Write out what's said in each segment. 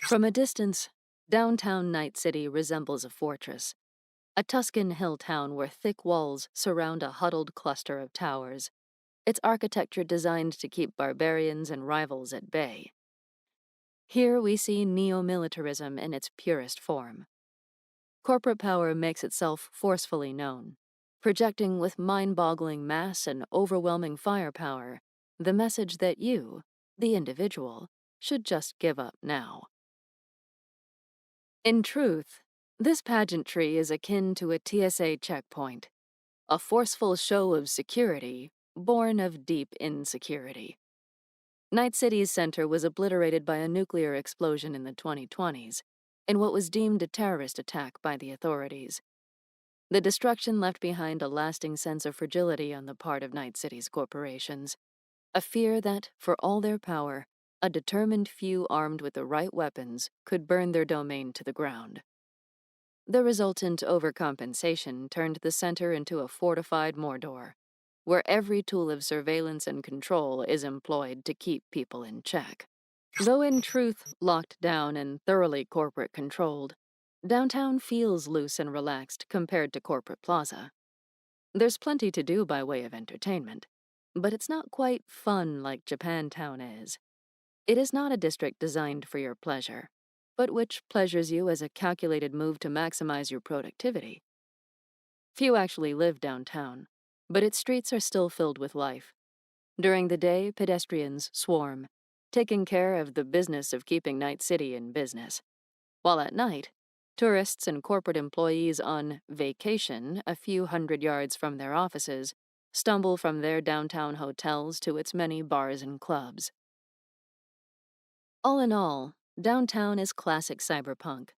From a distance, downtown Night City resembles a fortress, a Tuscan hill town where thick walls surround a huddled cluster of towers, its architecture designed to keep barbarians and rivals at bay. Here we see neo-militarism in its purest form. Corporate power makes itself forcefully known, projecting with mind-boggling mass and overwhelming firepower the message that you, the individual, should just give up now. In truth, this pageantry is akin to a TSA checkpoint, a forceful show of security born of deep insecurity. Night City's center was obliterated by a nuclear explosion in the 2020s, in what was deemed a terrorist attack by the authorities. The destruction left behind a lasting sense of fragility on the part of Night City's corporations, a fear that, for all their power, a determined few armed with the right weapons could burn their domain to the ground. The resultant overcompensation turned the center into a fortified Mordor, where every tool of surveillance and control is employed to keep people in check. Though in truth locked down and thoroughly corporate controlled, downtown feels loose and relaxed compared to Corporate Plaza. There's plenty to do by way of entertainment, but it's not quite fun like Japantown is. It is not a district designed for your pleasure, but which pleasures you as a calculated move to maximize your productivity. Few actually live downtown, but its streets are still filled with life. During the day, pedestrians swarm, taking care of the business of keeping Night City in business. While at night, tourists and corporate employees on vacation a few hundred yards from their offices stumble from their downtown hotels to its many bars and clubs. All in all, downtown is classic cyberpunk.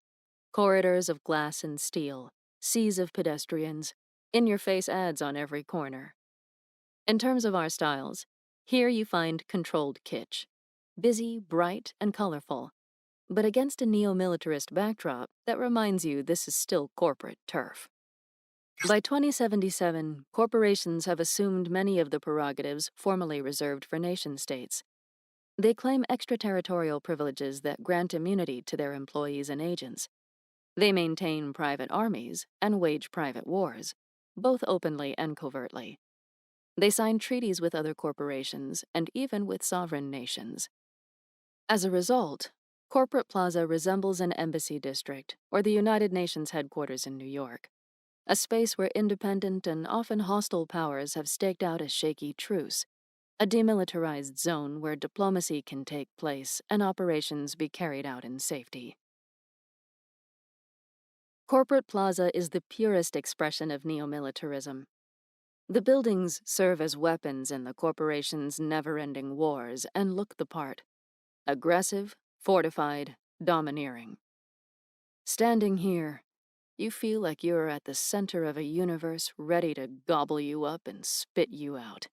Corridors of glass and steel, seas of pedestrians, in-your-face ads on every corner. In terms of our styles, here you find controlled kitsch, busy, bright, and colorful, but against a neo-militarist backdrop that reminds you this is still corporate turf. By 2077, corporations have assumed many of the prerogatives formerly reserved for nation-states. They claim extraterritorial privileges that grant immunity to their employees and agents. They maintain private armies and wage private wars, both openly and covertly. They sign treaties with other corporations and even with sovereign nations. As a result, Corporate Plaza resembles an embassy district or the United Nations headquarters in New York, a space where independent and often hostile powers have staked out a shaky truce, a demilitarized zone where diplomacy can take place and operations be carried out in safety. Corporate Plaza is the purest expression of neo-militarism. The buildings serve as weapons in the corporation's never-ending wars and look the part. Aggressive, fortified, domineering. Standing here, you feel like you're at the center of a universe ready to gobble you up and spit you out.